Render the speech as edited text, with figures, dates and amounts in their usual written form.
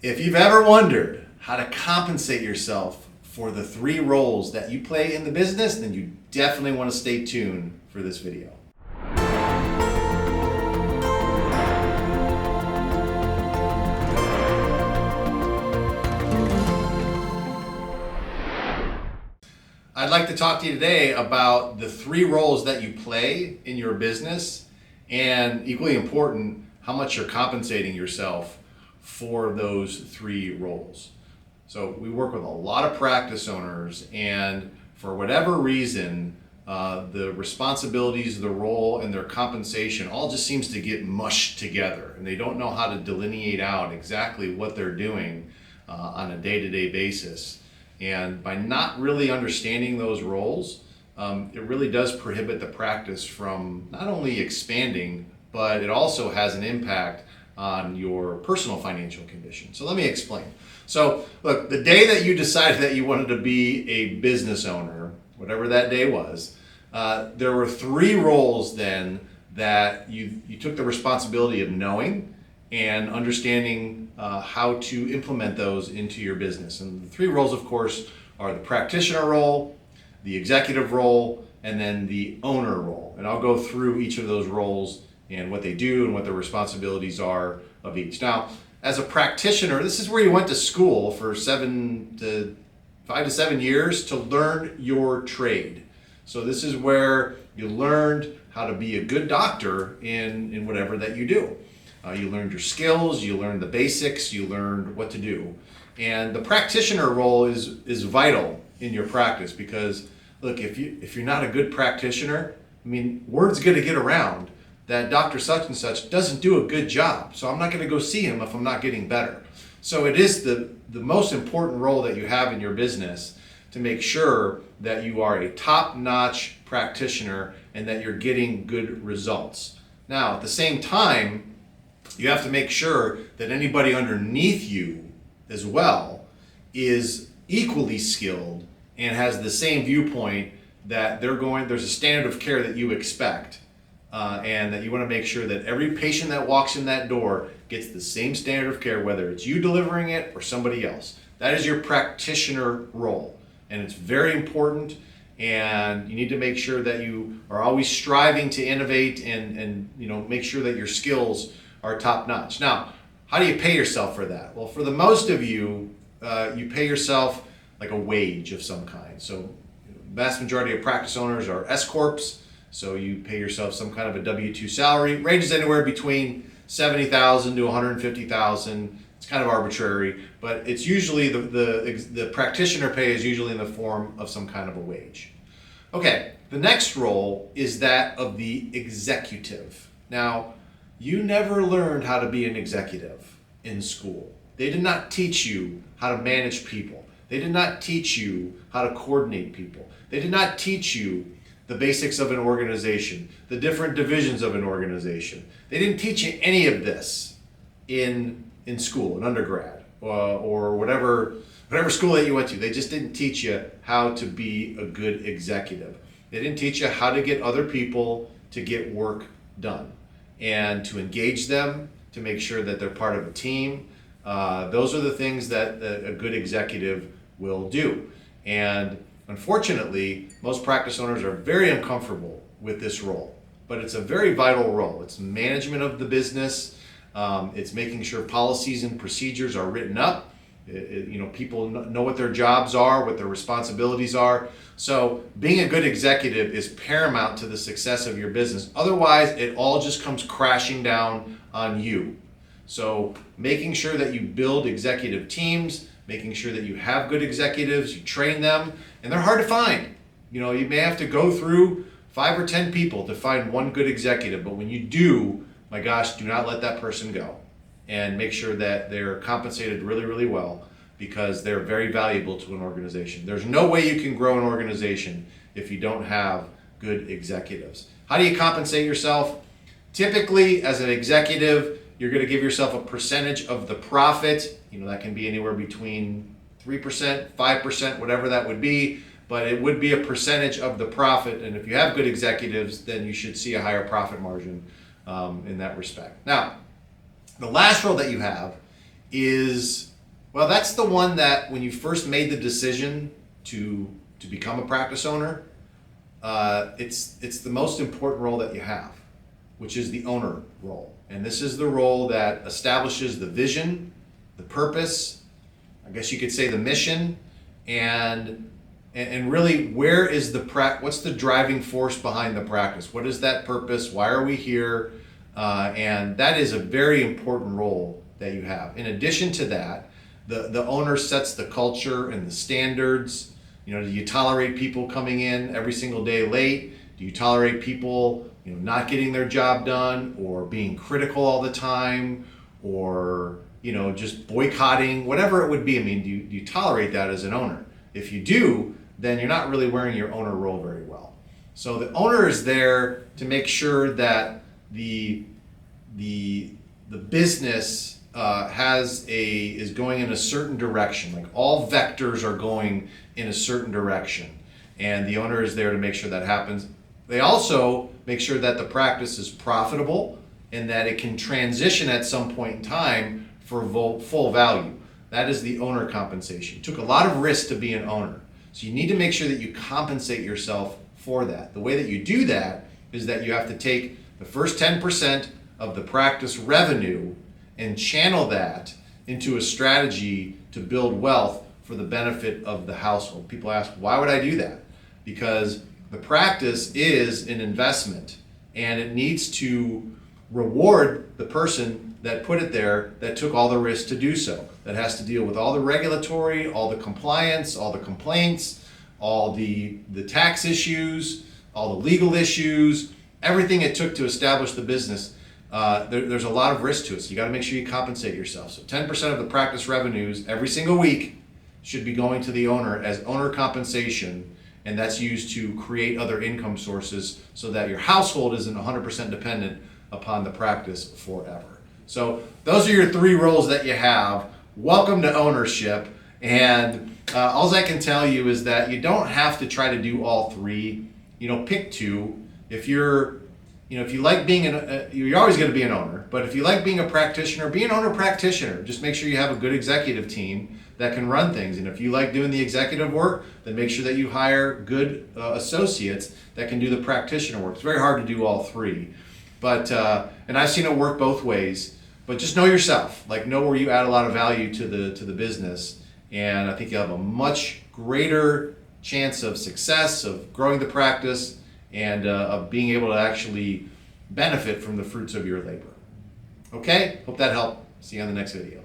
If you've ever wondered how to compensate yourself for the 3 roles that you play in the business, then you definitely want to stay tuned for this video. I'd like to talk to you today about the 3 roles that you play in your business, and equally important, how much you're compensating yourself for those 3 roles. So we work with a lot of practice owners, and for whatever reason, the responsibilities, the role, and their compensation all just seems to get mushed together, and they don't know how to delineate out exactly what they're doing on a day-to-day basis. And by not really understanding those roles, it really does prohibit the practice from not only expanding, but it also has an impact on your personal financial condition. So let me explain. So look, the day that you decided that you wanted to be a business owner, whatever that day was, there were 3 roles then that you took the responsibility of knowing and understanding how to implement those into your business. And the 3 roles, of course, are the practitioner role, the executive role, and then the owner role. And I'll go through each of those roles and what they do and what the responsibilities are of each. Now, as a practitioner, this is where you went to school for 5 to 7 years to learn your trade. So this is where you learned how to be a good doctor in whatever that you do. You learned your skills, you learned the basics, you learned what to do. And the practitioner role is vital in your practice because, look, if you're not a good practitioner, I mean, word's gonna get around that Dr. Such and Such doesn't do a good job, so I'm not gonna go see him if I'm not getting better. So it is the most important role that you have in your business to make sure that you are a top-notch practitioner and that you're getting good results. Now, at the same time, you have to make sure that anybody underneath you as well is equally skilled and has the same viewpoint that there's a standard of care that you expect. And that you want to make sure that every patient that walks in that door gets the same standard of care, whether it's you delivering it or somebody else. That is your practitioner role, and it's very important, and you need to make sure that you are always striving to innovate and make sure that your skills are top-notch. Now, how do you pay yourself for that? Well, for the most of you, you pay yourself like a wage of some kind. So the vast majority of practice owners are S-corps. So you pay yourself some kind of a W-2 salary. Ranges anywhere between $70,000 to $150,000. It's kind of arbitrary, but it's usually the practitioner pay is usually in the form of some kind of a wage. Okay, the next role is that of the executive. Now, you never learned how to be an executive in school. They did not teach you how to manage people. They did not teach you how to coordinate people. They did not teach you the basics of an organization, the different divisions of an organization. They didn't teach you any of this in school, in undergrad, or whatever school that you went to. They just didn't teach you how to be a good executive. They didn't teach you how to get other people to get work done and to engage them, to make sure that they're part of a team. Those are the things that a good executive will do. And unfortunately, most practice owners are very uncomfortable with this role, but it's a very vital role. It's management of the business. It's making sure policies and procedures are written up. People know what their jobs are, what their responsibilities are. So being a good executive is paramount to the success of your business. Otherwise, it all just comes crashing down on you. So making sure that you build executive teams, making sure that you have good executives, you train them, and they're hard to find. You may have to go through 5 or 10 people to find one good executive, but when you do, my gosh, do not let that person go. And make sure that they're compensated really, really well, because they're very valuable to an organization. There's no way you can grow an organization if you don't have good executives. How do you compensate yourself? Typically, as an executive, you're going to give yourself a percentage of the profit. That can be anywhere between 3%, 5%, whatever that would be, but it would be a percentage of the profit. And if you have good executives, then you should see a higher profit margin in that respect. Now, the last role that you have is Well, that's the one that when you first made the decision to become a practice owner, it's the most important role that you have, which is the owner role. And this is the role that establishes the vision, the purpose, I guess you could say the mission, and really where is what's the driving force behind the practice? What is that purpose? Why are we here? And that is a very important role that you have. In addition to that, the owner sets the culture and the standards. Do you tolerate people coming in every single day late? Do you tolerate people, not getting their job done, or being critical all the time, or just boycotting, whatever it would be? I mean, do you tolerate that as an owner? If you do, then you're not really wearing your owner role very well. So the owner is there to make sure that the business is going in a certain direction. Like all vectors are going in a certain direction, and the owner is there to make sure that happens. They also make sure that the practice is profitable and that it can transition at some point in time for full value. That is the owner compensation. It took a lot of risk to be an owner, so you need to make sure that you compensate yourself for that. The way that you do that is that you have to take the first 10% of the practice revenue and channel that into a strategy to build wealth for the benefit of the household. People ask, why would I do that? Because the practice is an investment, and it needs to reward the person that put it there, that took all the risk to do so, that has to deal with all the regulatory, all the compliance, all the complaints, all the tax issues, all the legal issues, everything it took to establish the business. There's a lot of risk to it, so you got to make sure you compensate yourself. So 10% of the practice revenues every single week should be going to the owner as owner compensation, and that's used to create other income sources so that your household isn't 100% dependent upon the practice forever. So those are your three roles that you have. Welcome to ownership, and all I can tell you is that you don't have to try to do all three. Pick two. If you like being you're always going to be an owner, but if you like being a practitioner, be an owner practitioner. Just make sure you have a good executive team that can run things. And if you like doing the executive work, then make sure that you hire good associates that can do the practitioner work. It's very hard to do all three, but and I've seen it work both ways. But just know yourself, know where you add a lot of value to the business, and I think you'll have a much greater chance of success, of growing the practice, and of being able to actually benefit from the fruits of your labor. Okay? Hope that helped. See you on the next video.